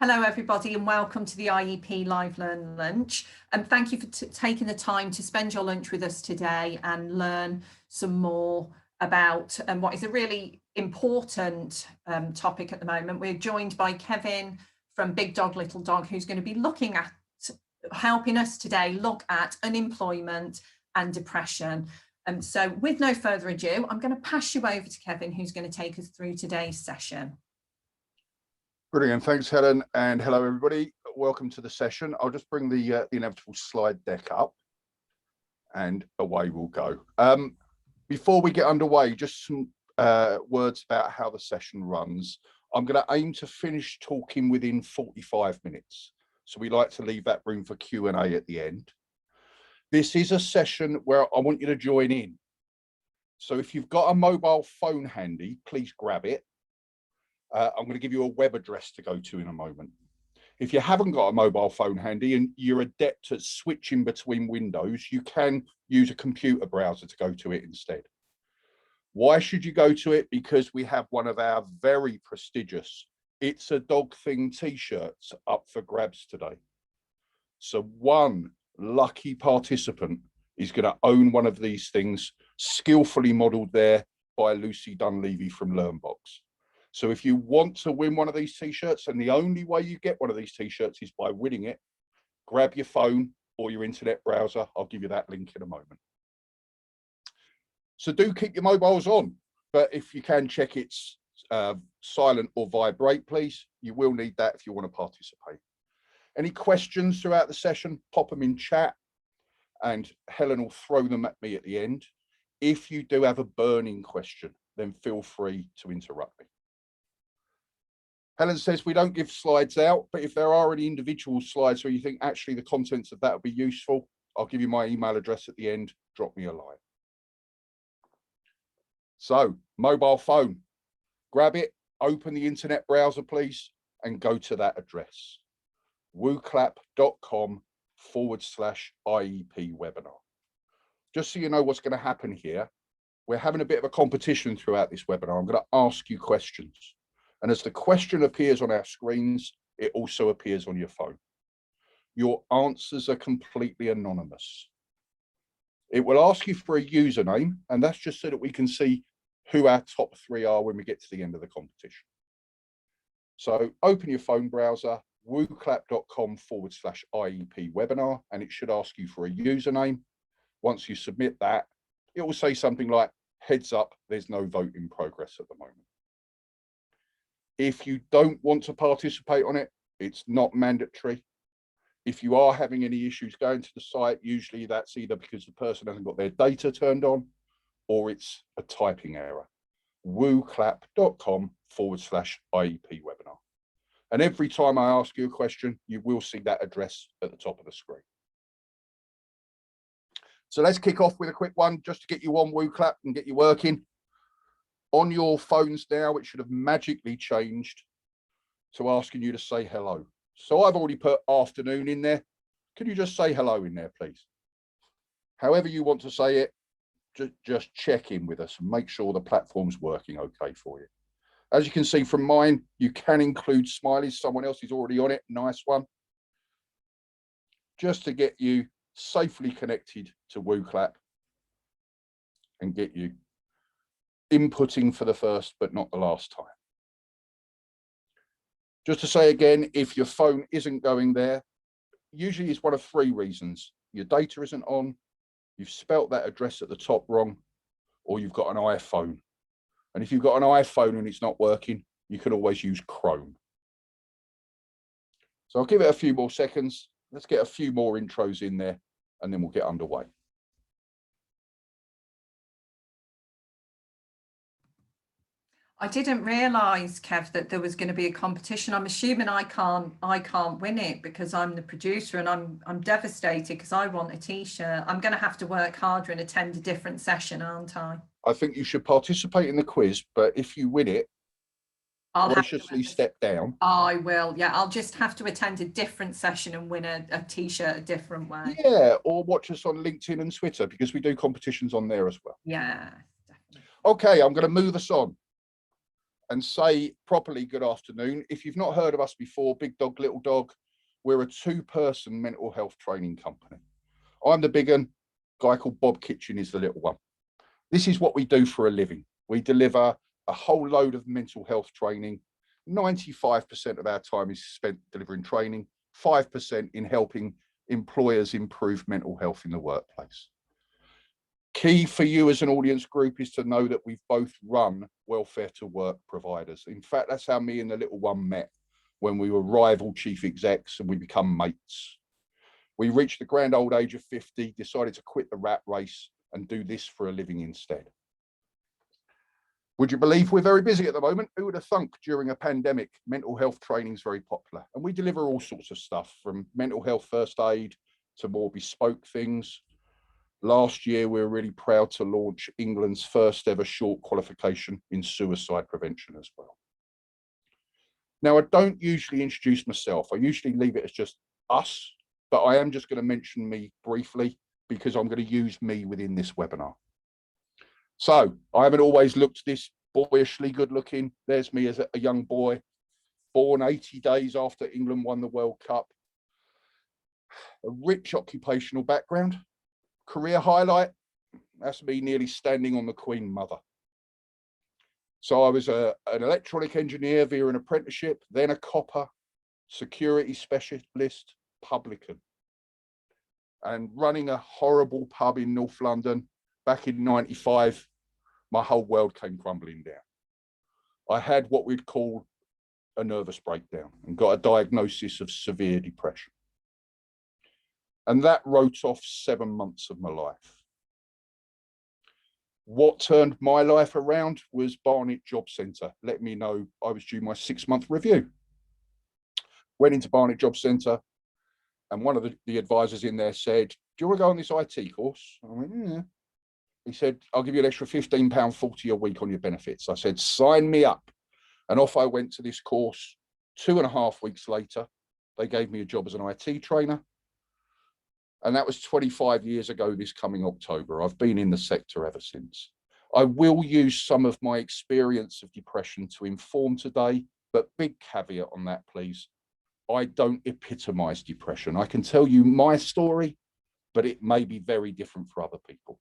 Hello everybody and welcome to the IEP Live Learn Lunch, and thank you for taking the time to spend your lunch with us today and learn some more about what is a really important topic at the moment. We're joined by Kevin from Big Dog Little Dog, who's going to be looking at helping us today look at unemployment and depression. So with no further ado, I'm going to pass you over to Kevin, who's going to take us through today's session. Brilliant. Thanks, Helen. And hello, everybody. Welcome to the session. I'll just bring the inevitable slide deck up and away we'll go. Before we get underway, just some words about how the session runs. I'm going to aim to finish talking within 45 minutes. So we like to leave that room for Q&A at the end. This is a session where I want you to join in. So if you've got a mobile phone handy, please grab it. I'm going to give you a web address to go to in a moment. If you haven't got a mobile phone handy and you're adept at switching between windows, you can use a computer browser to go to it instead. Why should you go to it? Because we have one of our very prestigious It's a Dog Thing t-shirts up for grabs today. So one lucky participant is going to own one of these things, skillfully modeled there by Lucy Dunleavy from LearnBox. So if you want to win one of these t-shirts, and the only way you get one of these t-shirts is by winning it, grab your phone or your internet browser. I'll give you that link in a moment. So do keep your mobiles on, but if you can check it's silent or vibrate, please. You will need that if you want to participate. Any questions throughout the session, pop them in chat and Helen will throw them at me at the end. If you do have a burning question, then feel free to interrupt me. Helen says we don't give slides out, but if there are any individual slides where you think actually the contents of that would be useful, I'll give you my email address at the end. Drop me a line. So, mobile phone, grab it, open the internet browser, please, and go to that address, wooclap.com/IEP webinar. Just so you know what's going to happen here, we're having a bit of a competition throughout this webinar. I'm going to ask you questions. And as the question appears on our screens, it also appears on your phone. Your answers are completely anonymous. It will ask you for a username, and that's just so that we can see who our top 3 are when we get to the end of the competition. So open your phone browser, wooclap.com/IEP webinar, and it should ask you for a username. Once you submit that, it will say something like, heads up, there's no vote in progress at the moment. If you don't want to participate on it, it's not mandatory. If you are having any issues going to the site, usually that's either because the person hasn't got their data turned on or it's a typing error. wooclap.com/IEP webinar. And every time I ask you a question, you will see that address at the top of the screen. So let's kick off with a quick one just to get you on WooClap and get you working. On your phones now, it should have magically changed to asking you to say hello. So I've already put afternoon in there. Can you just say hello in there, please? However you want to say it, just check in with us and make sure the platform's working okay for you. As you can see from mine, you can include smileys. Someone else is already on it. Nice one. Just to get you safely connected to WooClap and get you inputting for the first but not the last time. Just to say again, if your phone isn't going there, usually it's one of 3 reasons. Your data isn't on, you've spelt that address at the top wrong, or you've got an iPhone. And if you've got an iPhone and it's not working, you can always use Chrome. So I'll give it a few more seconds. Let's get a few more intros in there and then we'll get underway. I didn't realise, Kev, that there was going to be a competition. I'm assuming I can't win it because I'm the producer, and I'm devastated because I want a t-shirt. I'm going to have to work harder and attend a different session, aren't I? I think you should participate in the quiz, but if you win it, I'll graciously step down. I will. Yeah, I'll just have to attend a different session and win a t-shirt a different way. Yeah, or watch us on LinkedIn and Twitter because we do competitions on there as well. Yeah, definitely. Okay, I'm going to move us on. and say properly good afternoon. If you've not heard of us before, Big Dog, Little Dog, we're a two-person mental health training company. I'm the big one, a guy called Bob Kitchen is the little one. This is what we do for a living. We deliver a whole load of mental health training. 95% of our time is spent delivering training, 5% in helping employers improve mental health in the workplace. Key for you as an audience group is to know that we've both run welfare to work providers. In fact, that's how me and the little one met when we were rival chief execs and we become mates. We reached the grand old age of 50, decided to quit the rat race and do this for a living instead. Would you believe we're very busy at the moment? Who would have thunk during a pandemic, mental health training is very popular. And we deliver all sorts of stuff from mental health first aid to more bespoke things. Last year, we were really proud to launch England's first ever short qualification in suicide prevention as well. Now, I don't usually introduce myself. I usually leave it as just us, but I am just going to mention me briefly because I'm going to use me within this webinar. So I haven't always looked this boyishly good looking. There's me as a young boy, born 80 days after England won the World Cup. A rich occupational background. Career highlight, that's me nearly standing on the Queen Mother. So I was an electronic engineer via an apprenticeship, then a copper, security specialist, publican. And running a horrible pub in North London back in '95, my whole world came crumbling down. I had what we'd call a nervous breakdown and got a diagnosis of severe depression. And that wrote off 7 months of my life. What turned my life around was Barnet Job Centre. Let me know I was due my 6-month review. Went into Barnet Job Centre, and one of the advisors in there said, "Do you want to go on this IT course?" I went, "Yeah." He said, "I'll give you an extra £15.40 a week on your benefits." I said, "Sign me up." And off I went to this course. 2.5 weeks later, they gave me a job as an IT trainer. And that was 25 years ago this coming October. I've been in the sector ever since. I will use some of my experience of depression to inform today, but big caveat on that, please. I don't epitomize depression. I can tell you my story, but it may be very different for other people.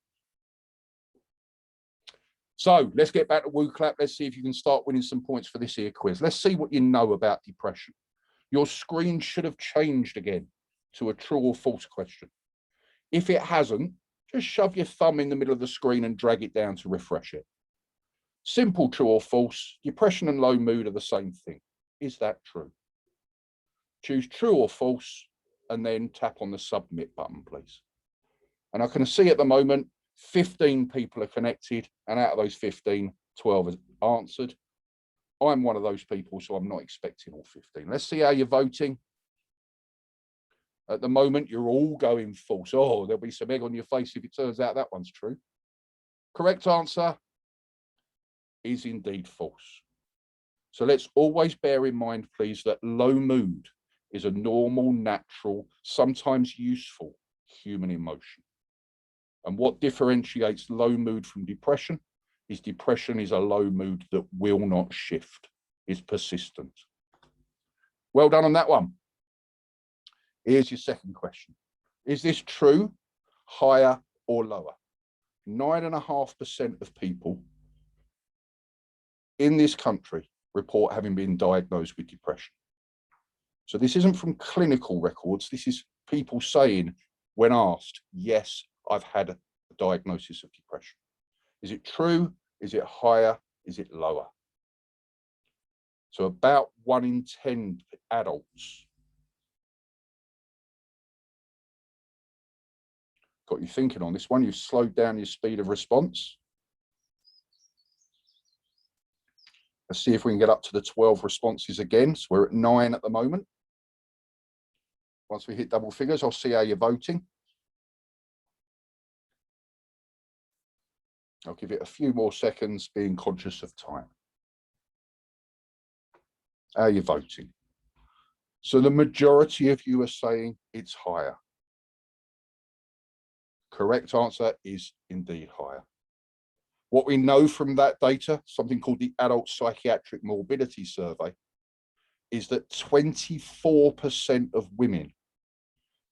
So let's get back to Woo Clap. Let's see if you can start winning some points for this here quiz. Let's see what you know about depression. Your screen should have changed again to a true or false question. If it hasn't, just shove your thumb in the middle of the screen and drag it down to refresh it. Simple true or false. Depression and low mood are the same thing. Is that true? Choose true or false and then tap on the submit button, please. And I can see at the moment 15 people are connected, and out of those 15, 12 have answered. I'm one of those people, so I'm not expecting all 15. Let's see how you're voting. At the moment, you're all going false. Oh, there'll be some egg on your face if it turns out that one's true. Correct answer is indeed false. So let's always bear in mind, please, that low mood is a normal, natural, sometimes useful human emotion. And what differentiates low mood from depression is a low mood that will not shift, is persistent. Well done on that one. Here's your second question. Is this true, higher or lower? 9.5% of people in this country report having been diagnosed with depression. So this isn't from clinical records. This is people saying, when asked, yes, I've had a diagnosis of depression. Is it true? Is it higher? Is it lower? So about 1 in 10 adults. Got you thinking on this one. You've slowed down your speed of response. Let's see if we can get up to the 12 responses again. So we're at 9 at the moment. Once we hit double figures, I'll see how you're voting. I'll give it a few more seconds, being conscious of time. How are you voting? So the majority of you are saying it's higher. Correct answer is indeed higher. What we know from that data, something called the Adult Psychiatric Morbidity Survey, is that 24% of women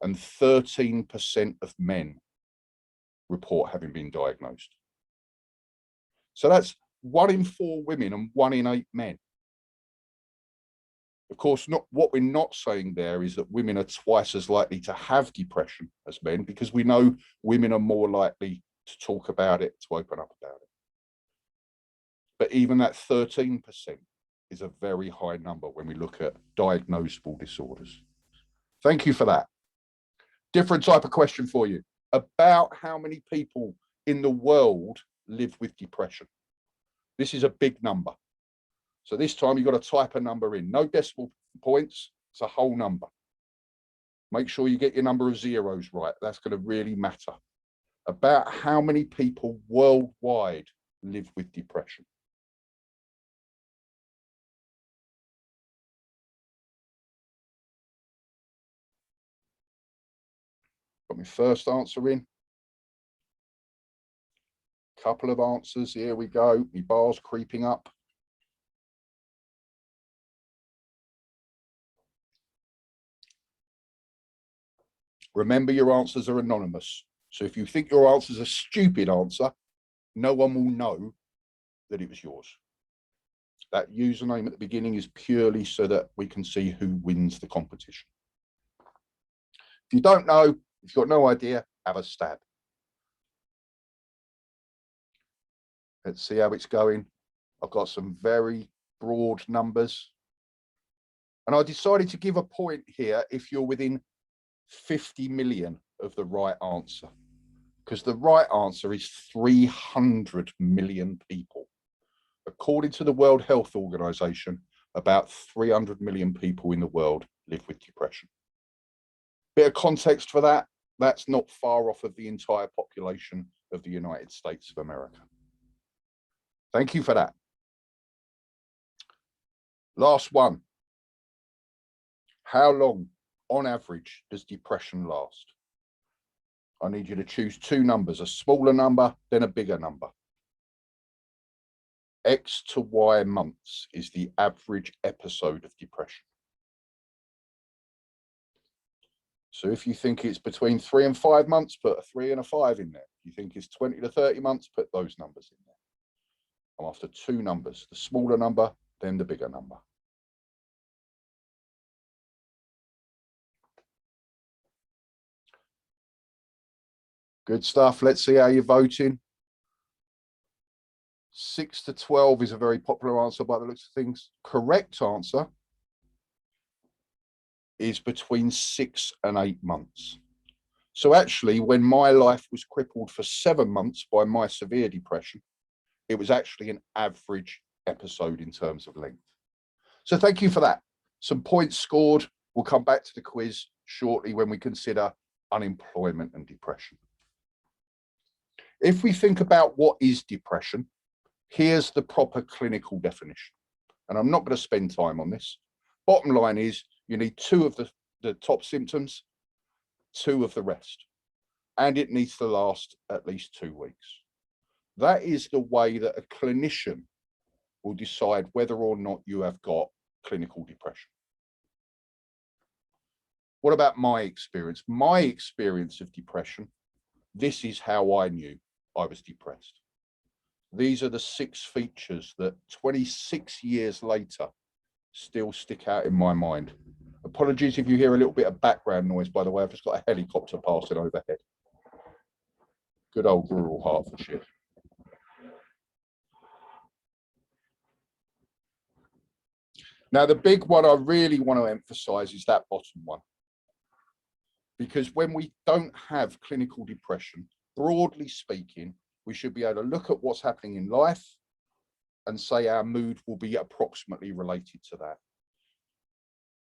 and 13% of men report having been diagnosed. So that's 1 in 4 women and 1 in 8 men. Of course, what we're not saying there is that women are twice as likely to have depression as men, because we know women are more likely to talk about it, to open up about it. But even that 13% is a very high number when we look at diagnosable disorders. Thank you for that. Different type of question for you. About how many people in the world live with depression? This is a big number. So this time you've got to type a number in. No decimal points, it's a whole number. Make sure you get your number of zeros right. That's going to really matter. About how many people worldwide live with depression? Got my first answer in. Couple of answers. Here we go. My bar's creeping up. Remember, your answers are anonymous. So if you think your answer is a stupid answer, no one will know that it was yours. That username at the beginning is purely so that we can see who wins the competition. If you don't know, if you've got no idea, have a stab. Let's see how it's going. I've got some very broad numbers. And I decided to give a point here if you're within 50 million of the right answer, because the right answer is 300 million people. According to the World Health Organization, about 300 million people in the world live with depression. Bit of context for that, that's not far off of the entire population of the United States of America. Thank you for that. Last one. How long, on average, does depression last? I need you to choose 2 numbers, a smaller number, then a bigger number. X to Y months is the average episode of depression. So if you think it's between 3 and 5 months, put a 3 and a 5 in there. If you think it's 20 to 30 months, put those numbers in there. I'm after 2 numbers, the smaller number, then the bigger number. Good stuff. Let's see how you're voting. 6 to 12 is a very popular answer by the looks of things. Correct answer is between 6 and 8 months. So actually, when my life was crippled for 7 months by my severe depression, it was actually an average episode in terms of length. So thank you for that. Some points scored. We'll come back to the quiz shortly when we consider unemployment and depression. If we think about what is depression, here's the proper clinical definition. And I'm not going to spend time on this. Bottom line is you need 2 of the top symptoms, 2 of the rest. And it needs to last at least 2 weeks. That is the way that a clinician will decide whether or not you have got clinical depression. What about my experience? My experience of depression, this is how I knew I was depressed. These are the 6 features that 26 years later still stick out in my mind. Apologies if you hear a little bit of background noise, by the way. I've just got a helicopter passing overhead. Good old rural Hertfordshire. Now, the big one I really want to emphasize is that bottom one. Because when we don't have clinical depression, broadly speaking, we should be able to look at what's happening in life and say our mood will be approximately related to that.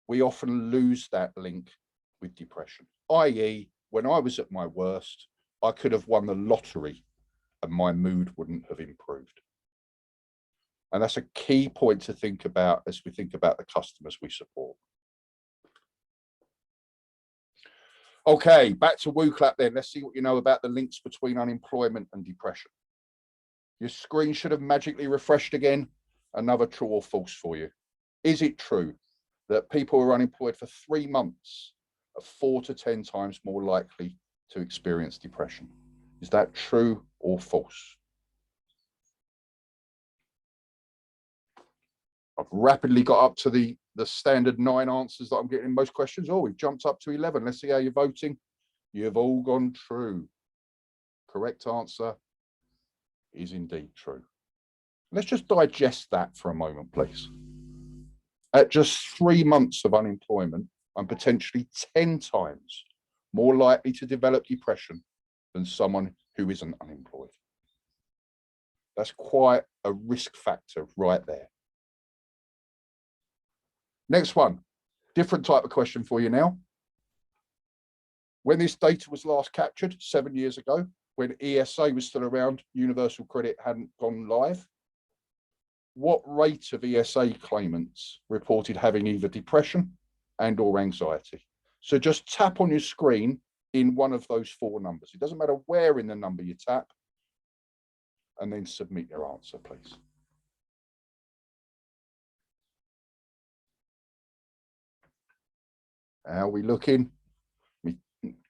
We often lose that link with depression, i.e., when I was at my worst, I could have won the lottery and my mood wouldn't have improved. And that's a key point to think about as we think about the customers we support. Okay, back to WooClap then. Let's see what you know about the links between unemployment and depression. Your screen should have magically refreshed again. Another true or false for you. Is it true that people who are unemployed for 3 months are 4 to 10 times more likely to experience depression? Is that true or false? I've rapidly got up to the standard 9 answers that I'm getting in most questions. Oh, we've jumped up to 11. Let's see how you're voting. You've all gone true. Correct answer is indeed true. Let's just digest that for a moment, please. At just 3 months of unemployment, I'm potentially 10 times more likely to develop depression than someone who isn't unemployed. That's quite a risk factor right there. Next one, different type of question for you now. When this data was last captured 7 years ago, when ESA was still around, universal credit hadn't gone live, what rate of ESA claimants reported having either depression and or anxiety? So just tap on your screen in one of those 4 numbers. It doesn't matter where in the number you tap, and then submit your answer, please. How are we looking? We've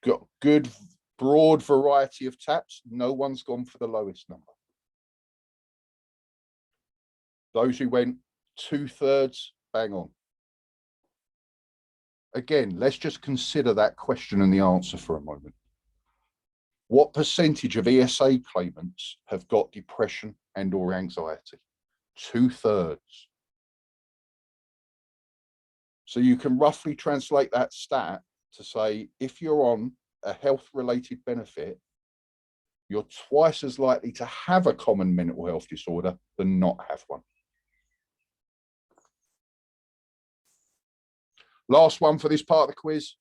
got good broad variety of taps. No one's gone for the lowest number. Those who went 2/3, bang on. Again, let's just consider that question and the answer for a moment. What percentage of ESA claimants have got depression and or anxiety? 2/3. So you can roughly translate that stat to say, if you're on a health-related benefit, you're twice as likely to have a common mental health disorder than not have one. Last one for this part of the quiz,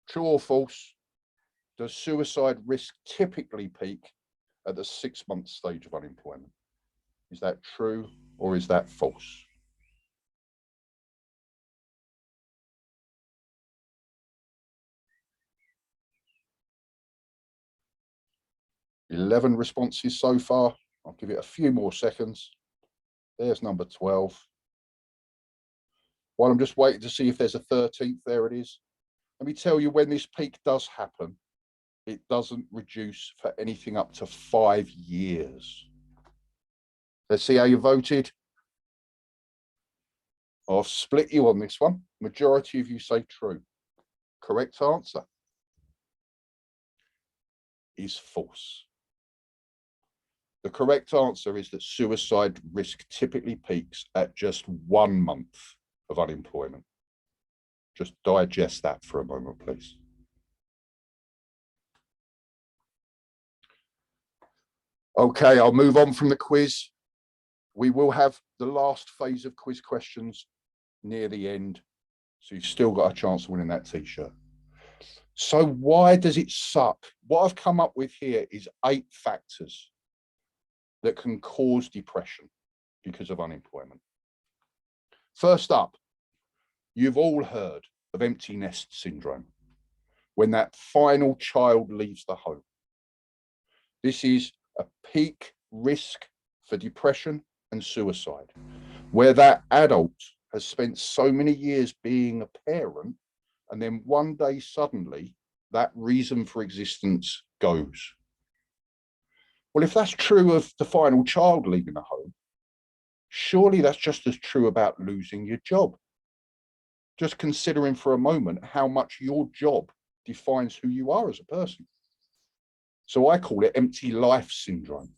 true or false? Does suicide risk typically peak at the 6-month stage of unemployment? Is that true or is that false? Eleven responses so far. I'll give it a few more seconds. There's number 12. While I'm just waiting to see if there's a 13th, there it is. Let me tell you, when this peak does happen, it doesn't reduce for anything up to 5 years. Let's see how you voted. I've split you on this one. Majority of you say true. Correct answer is false. The correct answer is that suicide risk typically peaks at just 1 month of unemployment. Just digest that for a moment, please. Okay, I'll move on from the quiz. We will have the last phase of quiz questions near the end, so you've still got a chance of winning that t-shirt. So why does it suck? What I've come up with here is 8 factors that can cause depression because of unemployment. First up, you've all heard of empty nest syndrome, when that final child leaves the home. This is a peak risk for depression and suicide, where that adult has spent so many years being a parent, and then one day suddenly that reason for existence goes. Well, if that's true of the final child leaving the home, surely that's just as true about losing your job. Just considering for a moment how much your job defines who you are as a person. So I call it empty life syndrome.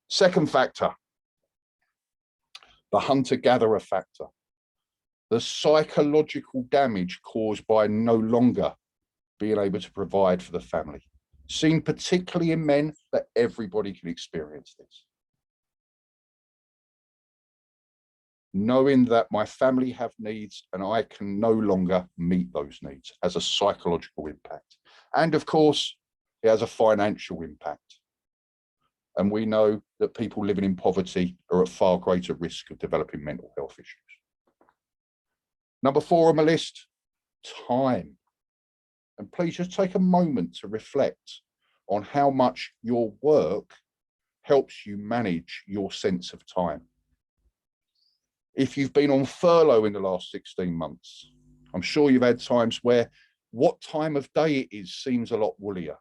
Second factor, the hunter-gatherer factor. The psychological damage caused by no longer being able to provide for the family. Seen particularly in men, but everybody can experience this. Knowing that my family have needs and I can no longer meet those needs has a psychological impact. And of course, it has a financial impact. And we know that people living in poverty are at far greater risk of developing mental health issues. Number 4 on my list, time. And please just take a moment to reflect on how much your work helps you manage your sense of time. If you've been on furlough in the last 16 months, I'm sure you've had times where what time of day it is seems a lot woolier.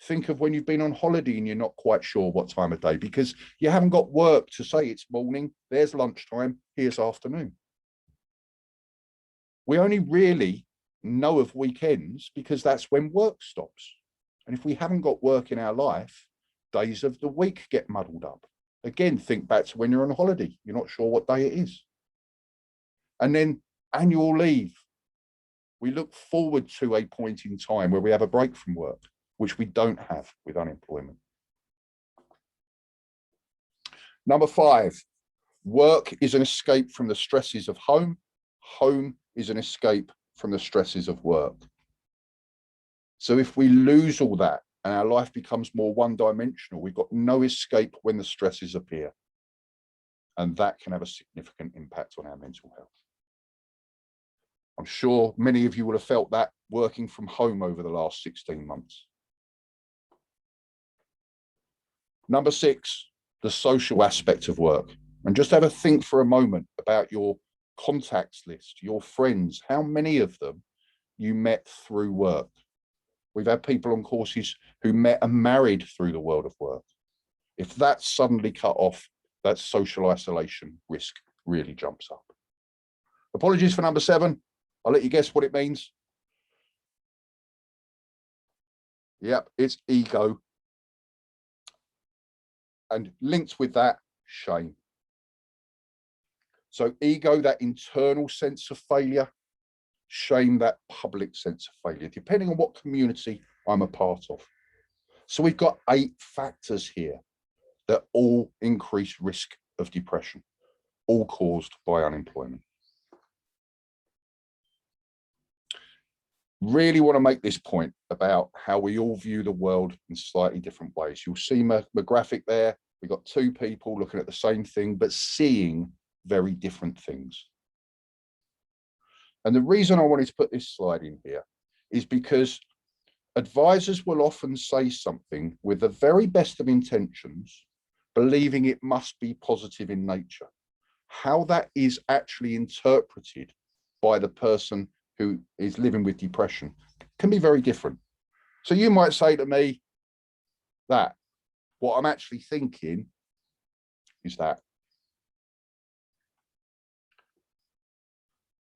Think of when you've been on holiday and you're not quite sure what time of day because you haven't got work to say it's morning, there's lunchtime, here's afternoon. We only really know of weekends because that's when work stops. And if we haven't got work in our life, days of the week get muddled up. Again, think back to when you're on holiday, you're not sure what day it is. And then annual leave. We look forward to a point in time where we have a break from work, which we don't have with unemployment. Number 5, work is an escape from the stresses of home. Home is an escape from the stresses of work. So if we lose all that and our life becomes more one-dimensional, we've got no escape when the stresses appear. And that can have a significant impact on our mental health. I'm sure many of you will have felt that working from home over the last 16 months. Number 6, the social aspect of work. And just have a think for a moment about your contacts list, your friends, how many of them you met through work. We've had people on courses who met and married through the world of work. If that's suddenly cut off, that social isolation risk really jumps up. Apologies for number 7. I'll let you guess what it means. Yep, it's ego. And linked with that, shame. So ego, that internal sense of failure, shame, that public sense of failure, depending on what community I'm a part of. So we've got 8 factors here that all increase risk of depression, all caused by unemployment. Really want to make this point about how we all view the world in slightly different ways. You'll see my graphic there. We've got 2 people looking at the same thing, but seeing very different things. And the reason I wanted to put this slide in here is because advisors will often say something with the very best of intentions, believing it must be positive in nature. How that is actually interpreted by the person who is living with depression can be very different. So you might say to me that what I'm actually thinking is that.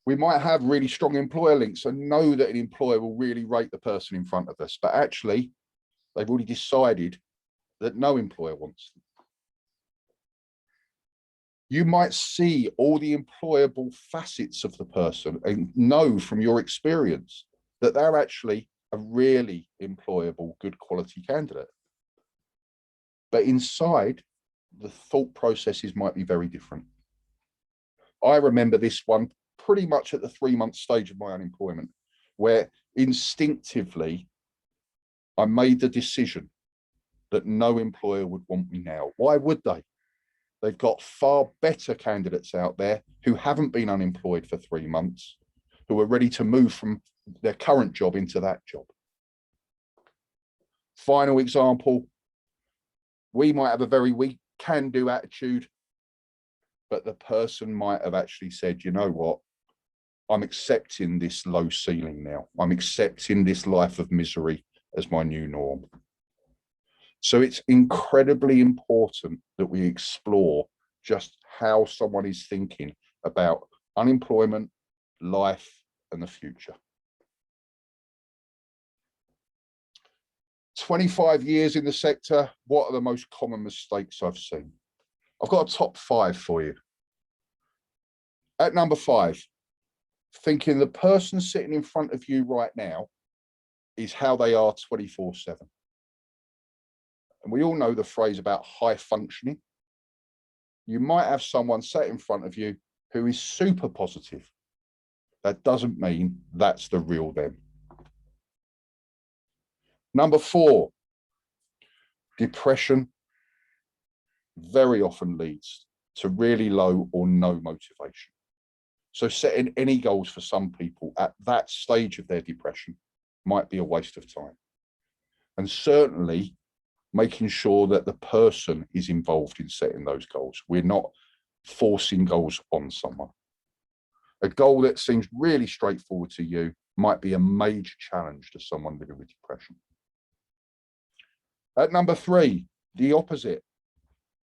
We might have really strong employer links and know that an employer will really rate the person in front of us, but actually they've already decided that no employer wants them. You might see all the employable facets of the person and know from your experience that they're actually a really employable, good quality candidate. But inside, the thought processes might be very different. I remember this one pretty much at the 3-month stage of my unemployment, where instinctively I made the decision that no employer would want me now. Why would they? They've got far better candidates out there who haven't been unemployed for 3 months, who are ready to move from their current job into that job. Final example, we might have a very weak can-do attitude, but the person might have actually said, you know what, I'm accepting this low ceiling now. I'm accepting this life of misery as my new norm. So it's incredibly important that we explore just how someone is thinking about unemployment, life, and the future. 25 years in the sector, what are the most common mistakes I've seen? I've got a top 5 for you. At number 5, thinking the person sitting in front of you right now is how they are 24/7. And we all know the phrase about high functioning. You might have someone sat in front of you who is super positive. That doesn't mean that's the real them. Number 4, depression very often leads to really low or no motivation. So setting any goals for some people at that stage of their depression might be a waste of time. And certainly making sure that the person is involved in setting those goals. We're not forcing goals on someone. A goal that seems really straightforward to you might be a major challenge to someone living with depression. At number 3, the opposite,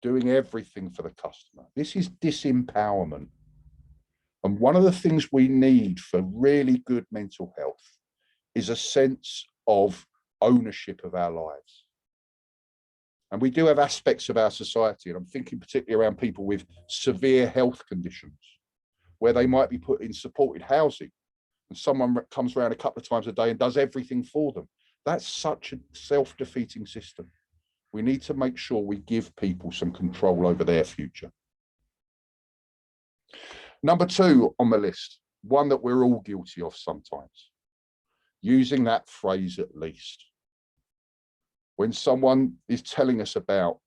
doing everything for the customer. This is disempowerment. And one of the things we need for really good mental health is a sense of ownership of our lives. And we do have aspects of our society, and I'm thinking particularly around people with severe health conditions, where they might be put in supported housing and someone comes around a couple of times a day and does everything for them. That's such a self-defeating system. We need to make sure we give people some control over their future. Number 2 on the list, one that we're all guilty of sometimes, using that phrase at least. When someone is telling us about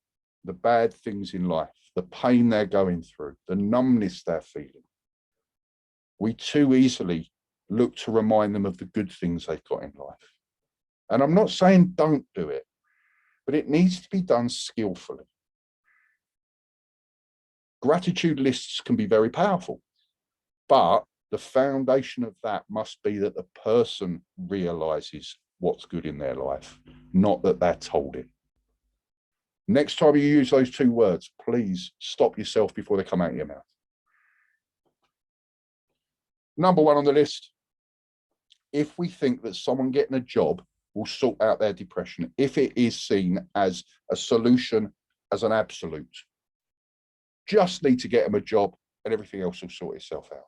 the bad things in life, the pain they're going through, the numbness they're feeling, we too easily look to remind them of the good things they've got in life. And I'm not saying don't do it, but it needs to be done skillfully. Gratitude lists can be very powerful, but the foundation of that must be that the person realizes what's good in their life, not that they're told it. Next time you use those 2 words, please stop yourself before they come out of your mouth. Number 1 on the list, if we think that someone getting a job will sort out their depression, if it is seen as a solution, as an absolute, just need to get them a job and everything else will sort itself out.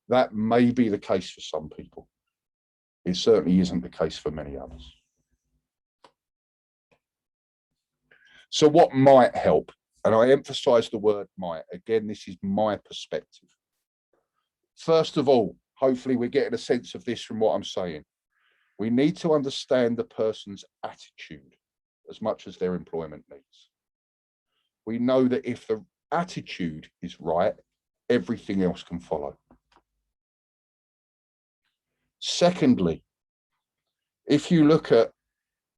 That may be the case for some people. It certainly isn't the case for many others. So what might help? And I emphasize the word might. Again, this is my perspective. First of all, hopefully we're getting a sense of this from what I'm saying. We need to understand the person's attitude as much as their employment needs. We know that if the attitude is right, everything else can follow. Secondly, if you look at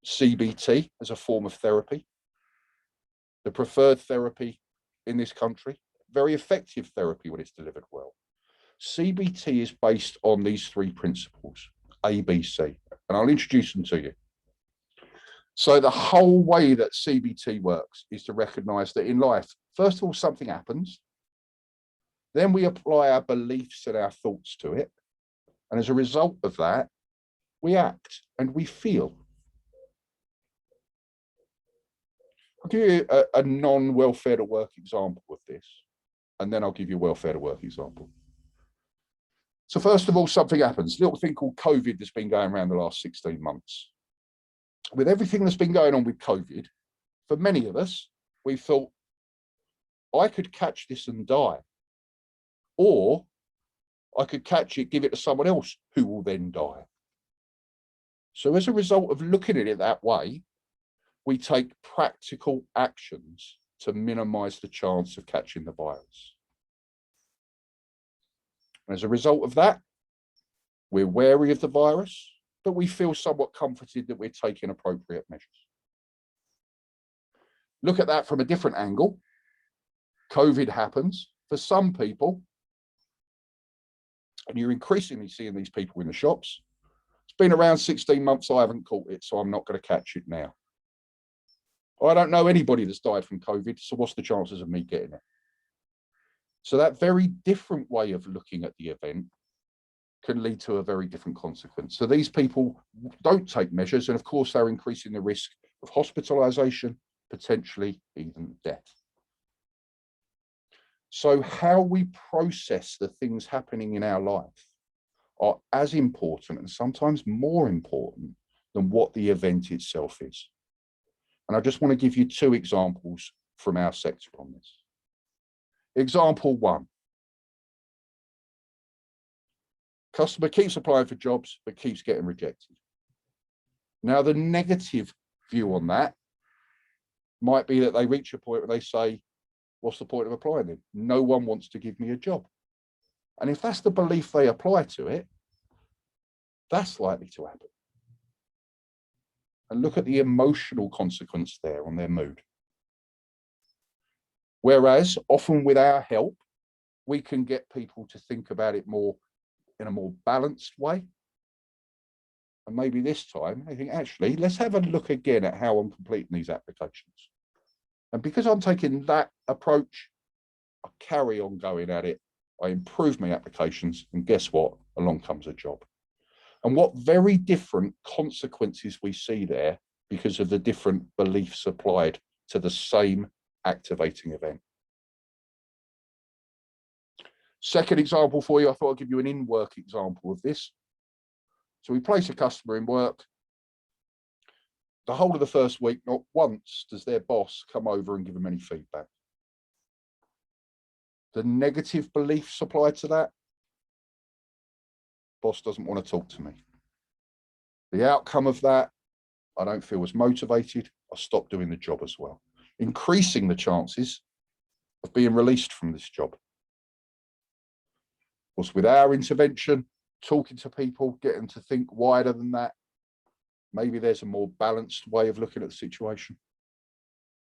CBT as a form of therapy, the preferred therapy in this country, very effective therapy when it's delivered well. CBT is based on these 3 principles, A, B, C, and I'll introduce them to you. So the whole way that CBT works is to recognize that in life, first of all, something happens, then we apply our beliefs and our thoughts to it. And as a result of that, we act and we feel. I'll give you a non-welfare to work example of this, and then I'll give you a welfare to work example. So first of all, something happens, a little thing called COVID that's been going around the last 16 months. With everything that's been going on with COVID, for many of us, we thought, I could catch this and die, or I could catch it, give it to someone else who will then die. So as a result of looking at it that way, we take practical actions to minimize the chance of catching the virus. As a result of that, we're wary of the virus, but we feel somewhat comforted that we're taking appropriate measures. Look at that from a different angle. COVID happens. For some people, and you're increasingly seeing these people in the shops, it's been around 16 months, I haven't caught it, so I'm not going to catch it now. I don't know anybody that's died from COVID, so what's the chances of me getting it? So that very different way of looking at the event can lead to a very different consequence. So these people don't take measures, and of course they're increasing the risk of hospitalization, potentially even death. So how we process the things happening in our life are as important and sometimes more important than what the event itself is. And I just want to give you 2 examples from our sector on this. Example 1. Customer keeps applying for jobs, but keeps getting rejected. Now, the negative view on that might be that they reach a point where they say, what's the point of applying then? No one wants to give me a job. And if that's the belief they apply to it, that's likely to happen. and look at the emotional consequence there on their mood. Whereas often with our help, we can get people to think about it more in a more balanced way. And maybe this time I think, actually, let's have a look again at how I'm completing these applications. And because I'm taking that approach, I carry on going at it. I improve my applications, and guess what? Along comes a job. And what very different consequences we see there because of the different beliefs applied to the same activating event. Second example for you, I thought I'd give you an in-work example of this. So we place a customer in work. The whole of the first week, not once does their boss come over and give them any feedback. The negative beliefs applied to that, boss doesn't want to talk to me. The outcome of that, I don't feel as motivated, I stop doing the job as well, increasing the chances of being released from this job. Of course, with our intervention, talking to people, getting them to think wider than that, maybe there's a more balanced way of looking at the situation.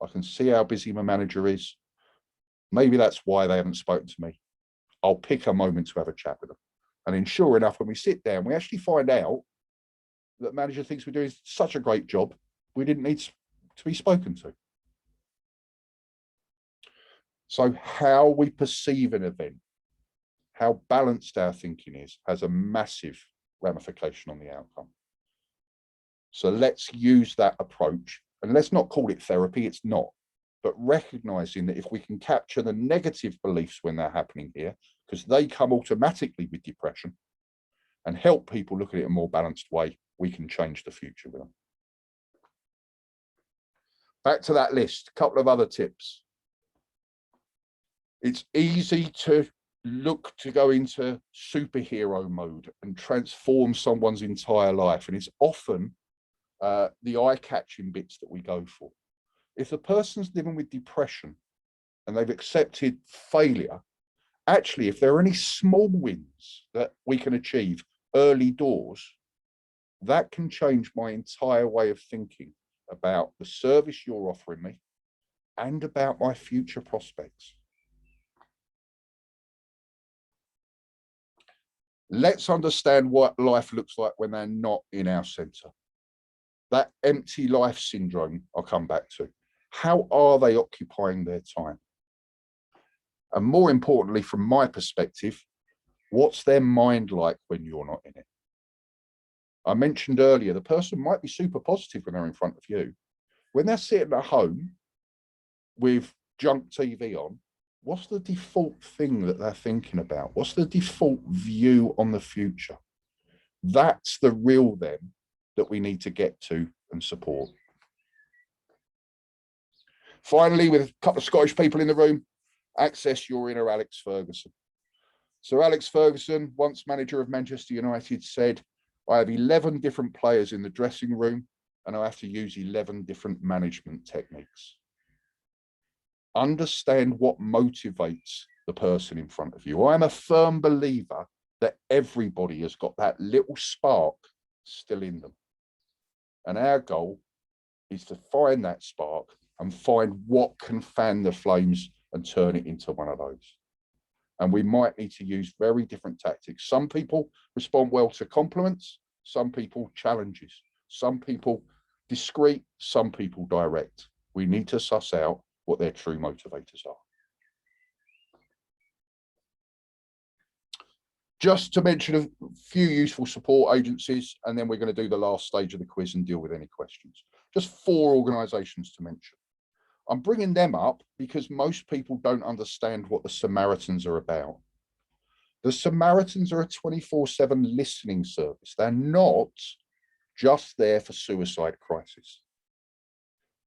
I can see how busy my manager is. Maybe that's why they haven't spoken to me. I'll pick a moment to have a chat with them. And then sure enough, when we sit down, we actually find out that manager thinks we're doing such a great job, we didn't need to be spoken to. So how we perceive an event, how balanced our thinking is, has a massive ramification on the outcome. So let's use that approach, and let's not call it therapy, it's not, but recognizing that if we can capture the negative beliefs when they're happening here, because they come automatically with depression, and help people look at it in a more balanced way, we can change the future with them. Back to that list, a couple of other tips. It's easy to look to go into superhero mode and transform someone's entire life. And it's often the eye-catching bits that we go for. If the person's living with depression and they've accepted failure, actually, if there are any small wins that we can achieve early doors, that can change my entire way of thinking about the service you're offering me and about my future prospects. Let's understand what life looks like when they're not in our center. That empty life syndrome I'll come back to. How are they occupying their time? And more importantly, from my perspective, what's their mind like when you're not in it? I mentioned earlier, the person might be super positive when they're in front of you. When they're sitting at home with junk TV on, what's the default thing that they're thinking about? What's the default view on the future? That's the real them that we need to get to and support. Finally, with a couple of Scottish people in the room, access your inner Alex Ferguson. So Alex Ferguson, once manager of Manchester United, said, I have 11 different players in the dressing room and I have to use 11 different management techniques. Understand what motivates the person in front of you. I'm a firm believer that everybody has got that little spark still in them. And our goal is to find that spark and find what can fan the flames and turn it into one of those. And we might need to use very different tactics. Some people respond well to compliments, some people challenges, some people discreet, some people direct. We need to suss out what their true motivators are. Just to mention a few useful support agencies, and then we're going to do the last stage of the quiz and deal with any questions. Just 4 organisations to mention. I'm bringing them up because most people don't understand what the Samaritans are about. The Samaritans are a 24/7 listening service. They're not just there for suicide crisis.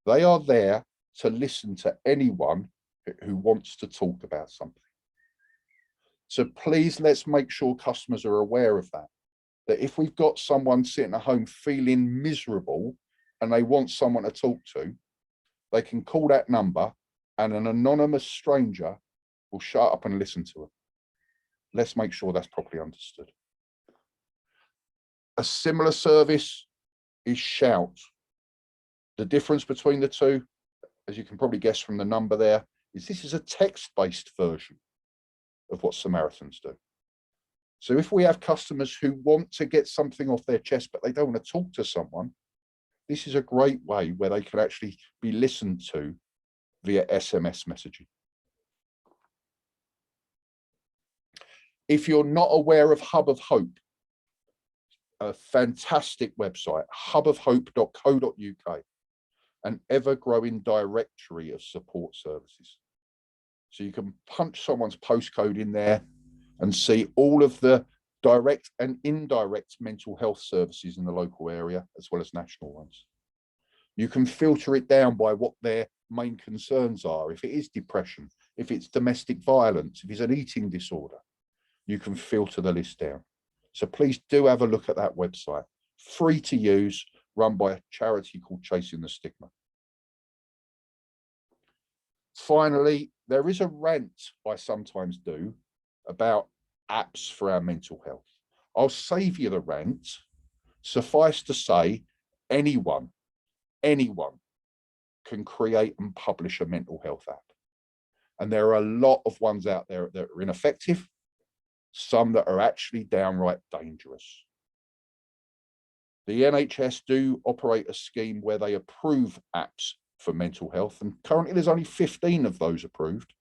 They are there to listen to anyone who wants to talk about something. So please, let's make sure customers are aware of that. That if we've got someone sitting at home feeling miserable and they want someone to talk to, they can call that number and an anonymous stranger will shut up and listen to them. Let's make sure that's properly understood. A similar service is Shout. The difference between the two, as you can probably guess from the number there, is this is a text-based version of what Samaritans do. So if we have customers who want to get something off their chest, but they don't want to talk to someone, this is a great way where they can actually be listened to via SMS messaging. If you're not aware of Hub of Hope, a fantastic website, hubofhope.co.uk, an ever-growing directory of support services. So you can punch someone's postcode in there and see all of the direct and indirect mental health services in the local area, as well as national ones. You can filter it down by what their main concerns are. If it is depression, if it's domestic violence, if it's an eating disorder, you can filter the list down. So please do have a look at that website. Free to use, run by a charity called Chasing the Stigma. Finally, there is a rant I sometimes do about apps for our mental health. I'll save you the rant. Suffice to say, anyone can create and publish a mental health app. And there are a lot of ones out there that are ineffective, some that are actually downright dangerous. The NHS do operate a scheme where they approve apps for mental health, and currently there's only 15 of those approved.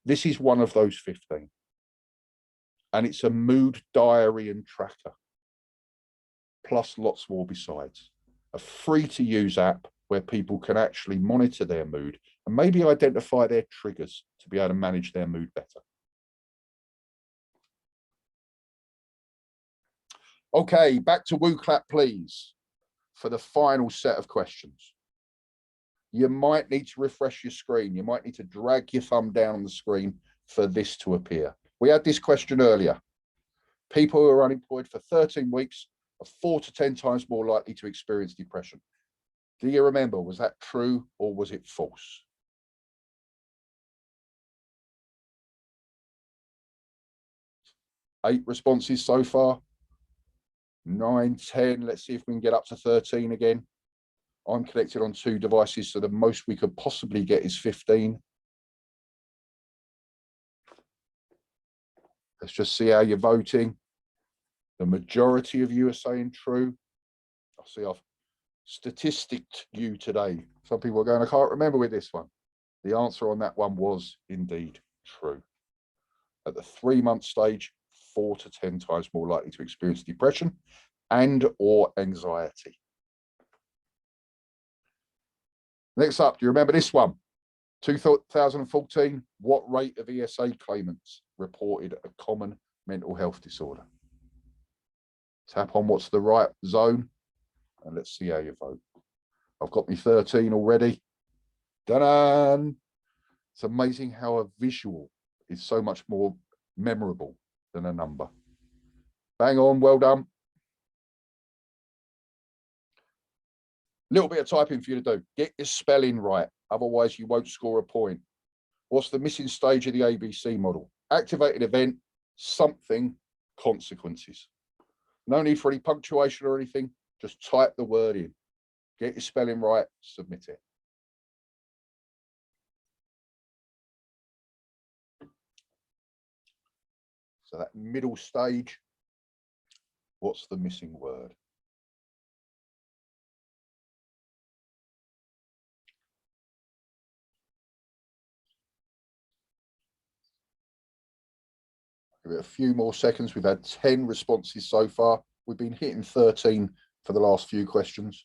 This is one of those 15. And it's a mood diary and tracker, plus lots more besides. A free to use app where people can actually monitor their mood and maybe identify their triggers to be able to manage their mood better. Okay, back to WooClap, please, for the final set of questions. You might need to refresh your screen. You might need to drag your thumb down on the screen for this to appear. We had this question earlier. People who are unemployed for 13 weeks are 4 to 10 times more likely to experience depression. Do you remember, was that true or was it false? Eight responses so far. 9, 10. Let's see if we can get up to 13 again. I'm connected on 2 devices, so the most we could possibly get is 15. Let's just see how you're voting. The majority of you are saying true. I see I've statisticked you today. Some people are going, I can't remember with this one. The answer on that one was indeed true. At the 3-month stage, 4 to 10 times more likely to experience depression and or anxiety. Next up, do you remember this one? 2014, what rate of ESA claimants reported a common mental health disorder? Tap on what's the right zone and let's see how you vote. I've got me 13 already. Dun-dun! It's amazing how a visual is so much more memorable than a number. Bang on, well done. Little bit of typing for you to do. Get your spelling right, otherwise you won't score a point. What's the missing stage of the ABC model? Activated event, something, consequences. No need for any punctuation or anything, just type the word in. Get your spelling right, submit it. So that middle stage, what's the missing word? Give it a few more seconds. We've had 10 responses so far. We've been hitting 13 for the last few questions.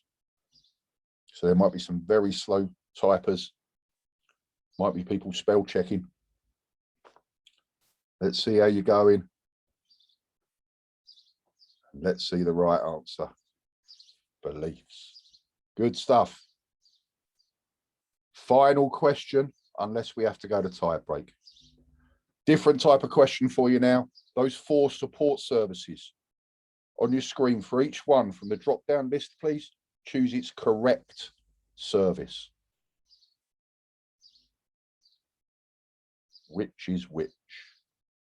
So there might be some very slow typers. Might be people spell checking. Let's see how you're going. Let's see the right answer. Beliefs. Good stuff. Final question, unless we have to go to tie break. Different type of question for you now. Those 4 support services on your screen, for each one from the drop-down list, please choose its correct service. Which is which?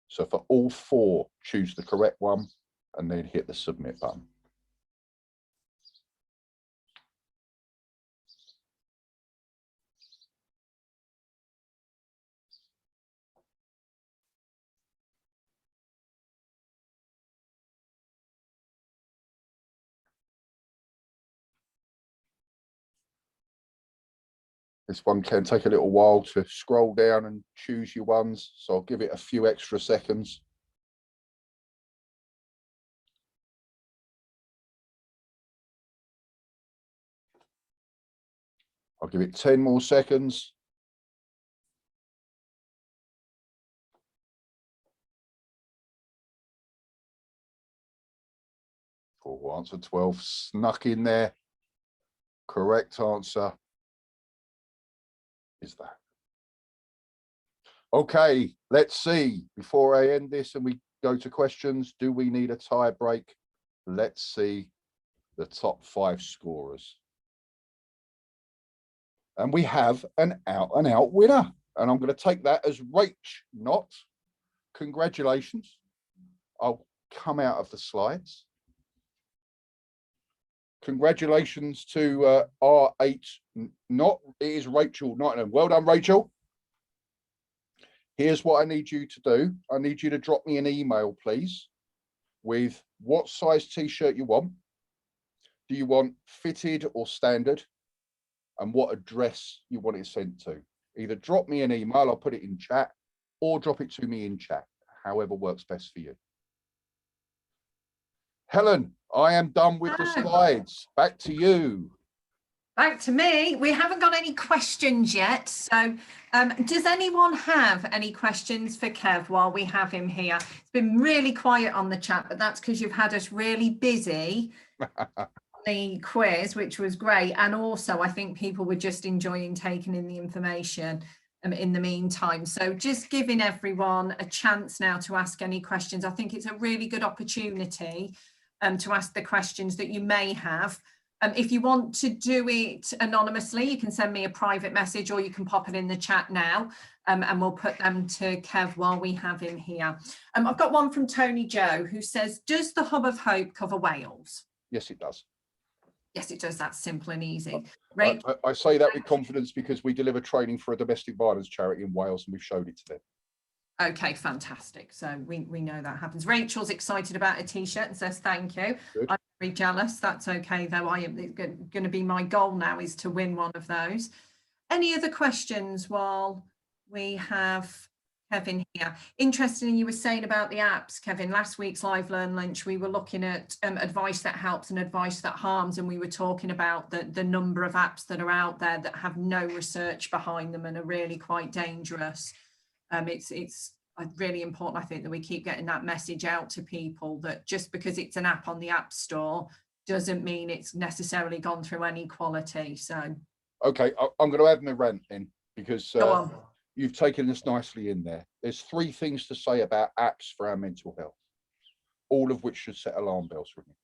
So for all 4, choose the correct one and then hit the submit button. This one can take a little while to scroll down and choose your ones, so I'll give it a few extra seconds. I'll give it 10 more seconds. Cool, answer 12 snuck in there. Correct answer is that. Okay, let's see. Before I end this and we go to questions, do we need a tie break? Let's see the top 5 scorers. And we have an out-and-out winner. And I'm going to take that as Rach, not. Congratulations. I'll come out of the slides. Congratulations to R8, not. It is Rachel, not. Well done, Rachel. Here's what I need you to do. I need you to drop me an email, please, with what size t-shirt you want. Do you want fitted or standard? And what address you want it sent to. Either drop me an email, I'll put it in chat, or drop it to me in chat, however works best for you. Helen, I am done with the slides. Back to you. Back to me. We haven't got any questions yet. So does anyone have any questions for Kev while we have him here? It's been really quiet on the chat, but that's because you've had us really busy. The quiz, which was great, and also I think people were just enjoying taking in the information in the meantime. So just giving everyone a chance now to ask any questions. I think it's a really good opportunity to ask the questions that you may have. If you want to do it anonymously, you can send me a private message or you can pop it in the chat now, and we'll put them to Kev while we have him here. I've got one from Tony Joe who says, does the Hub of Hope cover Wales? Yes, it does. Yes, it does. That's simple and easy. Right. I say that with confidence because we deliver training for a domestic violence charity in Wales and we've showed it to them. Okay, fantastic. So we know that happens. Rachel's excited about a t-shirt and says thank you. Good. I'm very jealous. That's okay though. I am going to be my goal now is to win one of those. Any other questions while we have Kevin here? Interesting, you were saying about the apps, Kevin. Last week's Live Learn Lunch, we were looking at advice that helps and advice that harms, and we were talking about the number of apps that are out there that have no research behind them and are really quite dangerous. It's really important, I think, that we keep getting that message out to people that just because it's an app on the App Store doesn't mean it's necessarily gone through any quality. So okay, I'm going to add my rant in because you've taken this nicely in there. There's 3 things to say about apps for our mental health, all of which should set alarm bells for me.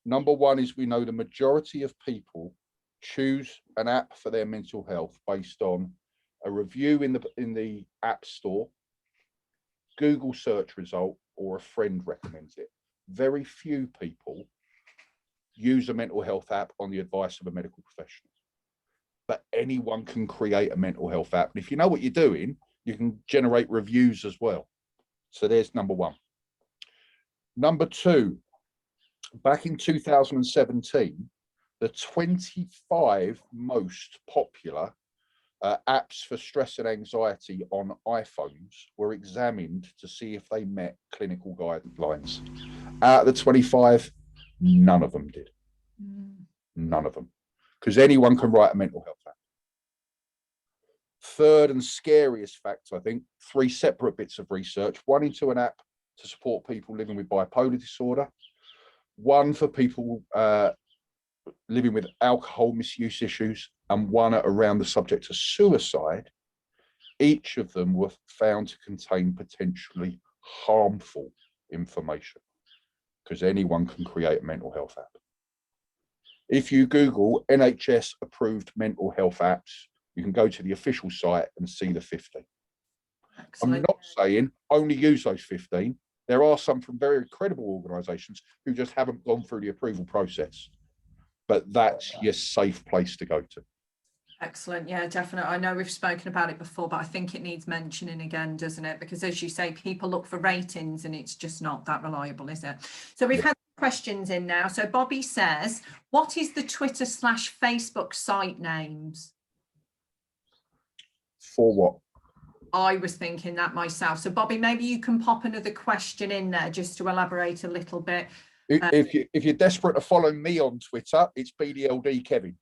Number 1 is we know the majority of people choose an app for their mental health based on a review in the App Store, Google search result, or a friend recommends it. Very few people use a mental health app on the advice of a medical professional. But anyone can create a mental health app. And if you know what you're doing, you can generate reviews as well. So there's number 1. Number 2, back in 2017, the 25 most popular apps for stress and anxiety on iPhones were examined to see if they met clinical guidelines. Out of the 25, none of them did. None of them. Because anyone can write a mental health app. Third and scariest fact, I think, 3 separate bits of research. 1 into an app to support people living with bipolar disorder. 1 for people living with alcohol misuse issues, and 1 around the subject of suicide. Each of them were found to contain potentially harmful information because anyone can create a mental health app. If you Google NHS approved mental health apps, you can go to the official site and see the 50. Excellent. I'm not saying only use those 15. There are some from very credible organisations who just haven't gone through the approval process. But that's your safe place to go to. Excellent. Yeah, definitely. I know we've spoken about it before, but I think it needs mentioning again, doesn't it? Because as you say, people look for ratings and it's just not that reliable, is it? So we've had questions in now. So Bobby says, what is the Twitter/Facebook site names? for what? I was thinking that myself. So Bobby, maybe you can pop another question in there just to elaborate a little bit. If you're desperate to follow me on Twitter, it's BDLD Kevin.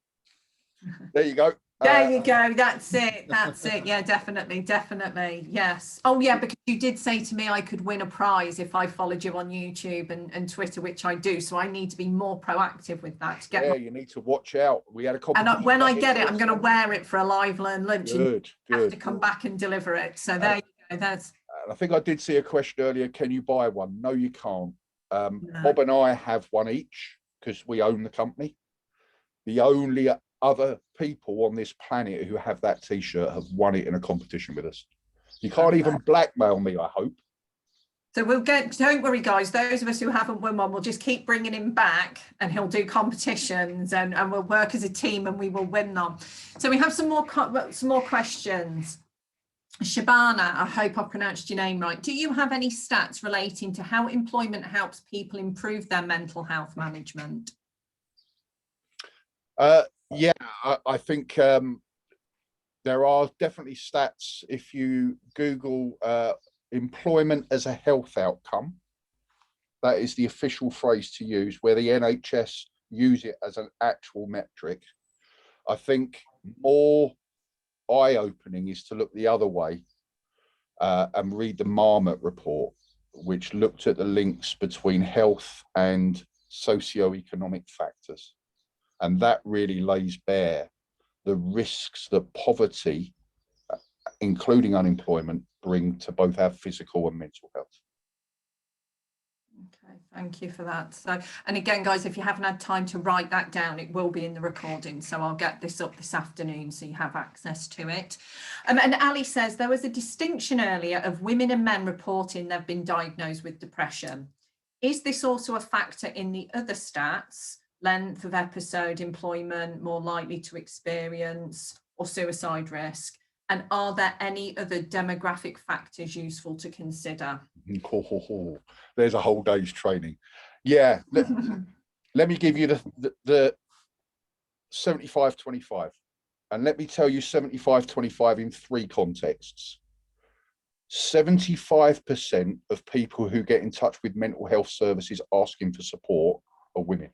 There you go. There you go. That's it. That's it. Yeah, definitely. Definitely. Yes. Oh, yeah, because you did say to me I could win a prize if I followed you on YouTube and Twitter, which I do. So I need to be more proactive with that. To get you need to watch out. We had a competition. And when I get it, I'm going to wear it for a live learn lunch. Good. Have to come back and deliver it. So there you go. That's. I think I did see a question earlier. Can you buy one? No, you can't. No. Bob and I have one each because we own the company. The only other people on this planet who have that T-shirt have won it in a competition with us. You can't even blackmail me, I hope. So we'll get, don't worry guys, those of us who haven't won one, we'll just keep bringing him back and he'll do competitions and we'll work as a team and we will win them. So we have some more questions. Shabana, I hope I pronounced your name right. Do you have any stats relating to how employment helps people improve their mental health management? Yeah, I think there are definitely stats. If you Google employment as a health outcome, that is the official phrase to use, where the NHS use it as an actual metric. I think more eye-opening is to look the other way and read the Marmot report, which looked at the links between health and socio-economic factors. And that really lays bare the risks that poverty, including unemployment, bring to both our physical and mental health. Okay, thank you for that. So, and again, guys, if you haven't had time to write that down, it will be in the recording. So I'll get this up this afternoon so you have access to it. And Ali says there was a distinction earlier of women and men reporting they've been diagnosed with depression. Is this also a factor in the other stats? Length of episode, employment, more likely to experience, or suicide risk? And are there any other demographic factors useful to consider? There's a whole day's training. Yeah, let me give you the 75-25. And let me tell you 75-25 in three contexts. 75% of people who get in touch with mental health services asking for support are women.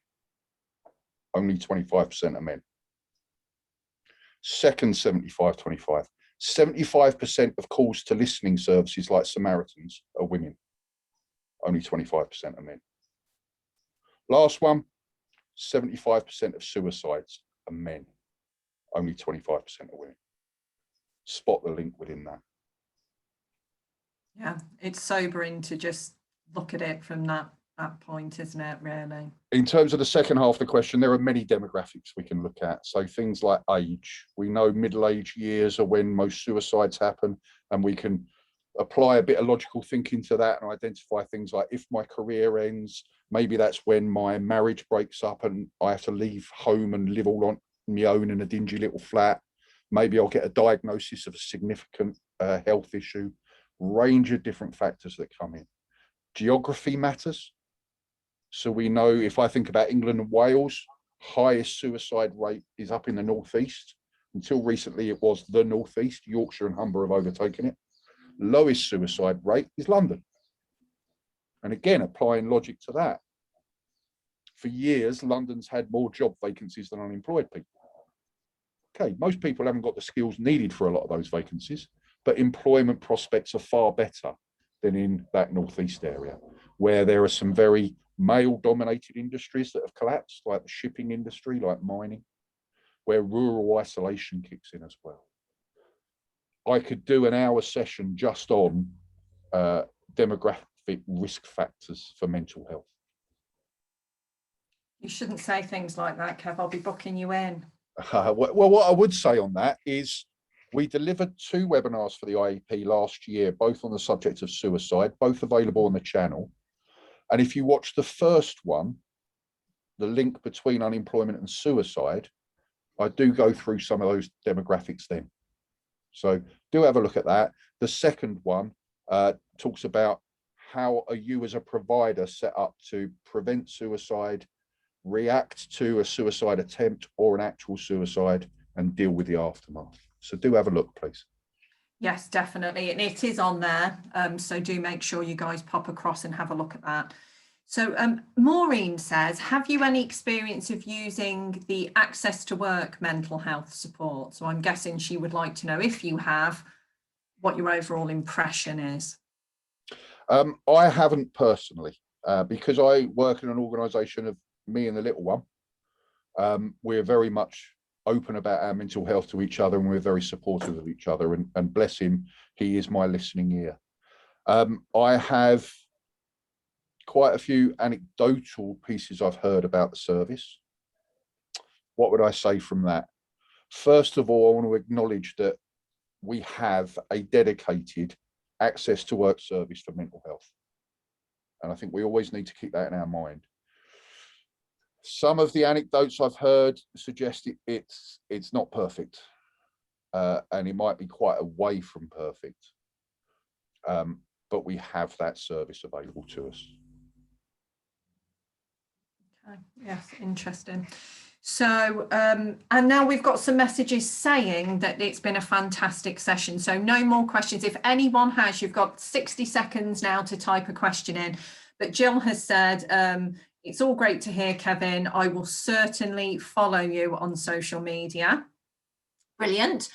Only 25% are men. Second 75-25. 75% of calls to listening services like Samaritans are women. Only 25% are men. Last one, 75% of suicides are men. Only 25% are women. Spot the link within that. Yeah, it's sobering to just look at it from that point, isn't it, really? In terms of the second half of the question, there are many demographics we can look at. So things like age. We know middle-aged years are when most suicides happen, and we can apply a bit of logical thinking to that and identify things like, if my career ends, maybe that's when my marriage breaks up and I have to leave home and live all on my own in a dingy little flat. Maybe I'll get a diagnosis of a significant health issue. Range of different factors that come in. Geography matters. So we know, if I think about England and Wales, highest suicide rate is up in the northeast. Until recently, it was the northeast. Yorkshire and Humber have overtaken it. Lowest suicide rate is London. And again, applying logic to that. For years, London's had more job vacancies than unemployed people. Okay, most people haven't got the skills needed for a lot of those vacancies, but employment prospects are far better than in that northeast area, where there are some very male-dominated industries that have collapsed, like the shipping industry, like mining, where rural isolation kicks in as well. I could do an hour session just on demographic risk factors for mental health. You shouldn't say things like that, Kev. I'll be booking you in. Well, what I would say on that is we delivered 2 webinars for the IEP last year, both on the subject of suicide, both available on the channel. And if you watch the first one, the link between unemployment and suicide, I do go through some of those demographics then. So do have a look at that. The second one talks about how are you as a provider set up to prevent suicide, react to a suicide attempt or an actual suicide, and deal with the aftermath. So do have a look, please. Yes, definitely. And it is on there. So do make sure you guys pop across and have a look at that. So Maureen says, have you any experience of using the access to work mental health support? So I'm guessing she would like to know, if you have, what your overall impression is. I haven't personally, because I work in an organisation of me and the little one. We're very much open about our mental health to each other, and we're very supportive of each other, and bless him, he is my listening ear. I have quite a few anecdotal pieces I've heard about the service. What would I say from that? First of all, I want to acknowledge that we have a dedicated access to work service for mental health, and I think we always need to keep that in our mind. Some of the anecdotes I've heard suggest it's not perfect, and it might be quite away from perfect, but we have that service available to us. Okay. Yes, interesting. So, and now we've got some messages saying that it's been a fantastic session. So no more questions. If anyone has, you've got 60 seconds now to type a question in. But Jill has said, it's all great to hear, Kevin. I will certainly follow you on social media. Brilliant.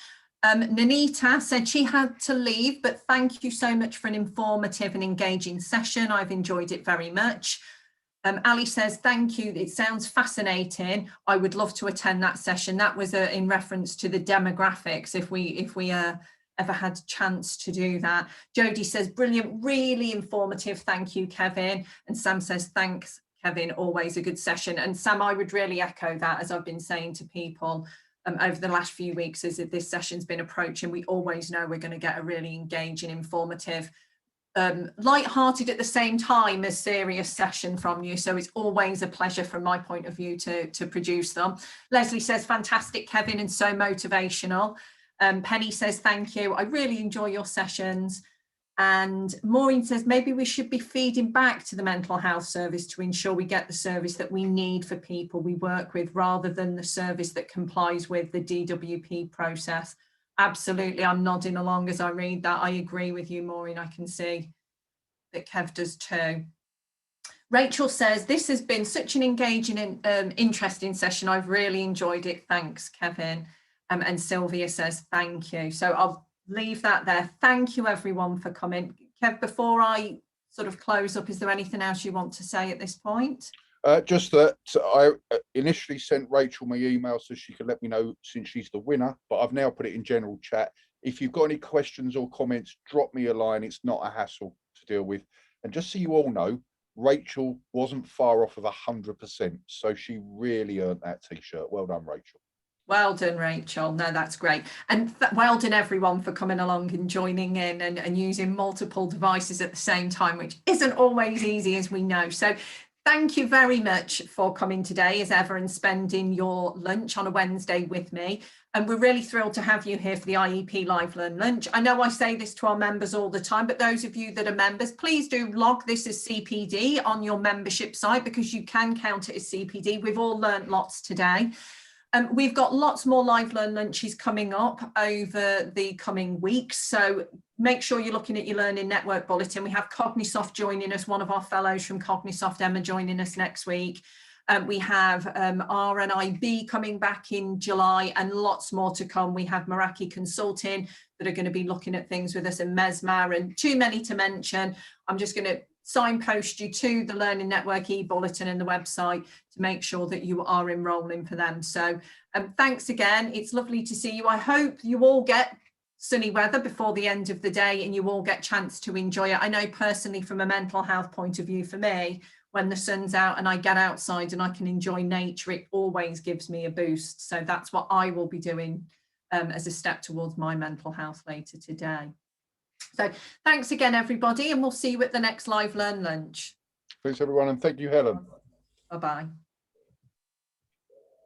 Nanita said she had to leave, but thank you so much for an informative and engaging session. I've enjoyed it very much. Ali says, thank you. It sounds fascinating. I would love to attend that session. That was in reference to the demographics, if we ever had a chance to do that. Jodie says, brilliant, really informative. Thank you, Kevin. And Sam says, thanks, Kevin. Always a good session. And Sam, I would really echo that, as I've been saying to people over the last few weeks, as this session's been approaching. We always know we're going to get a really engaging, informative, light-hearted at the same time as serious session from you. So it's always a pleasure from my point of view to produce them. Leslie says, fantastic, Kevin, and so motivational. Penny says, thank you. I really enjoy your sessions. And Maureen says, maybe we should be feeding back to the mental health service to ensure we get the service that we need for people we work with, rather than the service that complies with the DWP process. Absolutely, I'm nodding along as I read that. I agree with you, Maureen. I can see that Kev does too. Rachel says, this has been such an engaging and interesting session. I've really enjoyed it. Thanks, Kevin. And Sylvia says, thank you. So I'll leave that there. Thank you, everyone, for coming. Kev, before I sort of close up, is there anything else you want to say at this point? Just that I initially sent Rachel my email so she could let me know, since she's the winner, but I've now put it in general chat. If you've got any questions or comments, drop me a line. It's not a hassle to deal with. And just so you all know, Rachel wasn't far off of 100%, so she really earned that t-shirt. Well done, Rachel. Well done, Rachel. No, that's great. And well done, everyone, for coming along and joining in and using multiple devices at the same time, which isn't always easy, as we know. So thank you very much for coming today, as ever, and spending your lunch on a Wednesday with me. And we're really thrilled to have you here for the IEP Live Learn Lunch. I know I say this to our members all the time, but those of you that are members, please do log this as CPD on your membership site, because you can count it as CPD. We've all learnt lots today. We've got lots more Live Learn Lunches coming up over the coming weeks. So make sure you're looking at your Learning Network Bulletin. We have Cognisoft joining us, one of our fellows from Cognisoft, Emma, joining us next week. We have RNIB coming back in July, and lots more to come. We have Meraki Consulting that are going to be looking at things with us, and Mesmer, and too many to mention. I'm just going to signpost you to the Learning Network e-bulletin and the website to make sure that you are enrolling for them. So thanks again. It's lovely to see you. I hope you all get sunny weather before the end of the day and you all get a chance to enjoy it. I know personally, from a mental health point of view, for me, when the sun's out and I get outside and I can enjoy nature, it always gives me a boost. So that's what I will be doing as a step towards my mental health later today. So thanks again, everybody, and we'll see you at the next Live Learn Lunch. Thanks, everyone, and thank you, Helen. Bye-bye.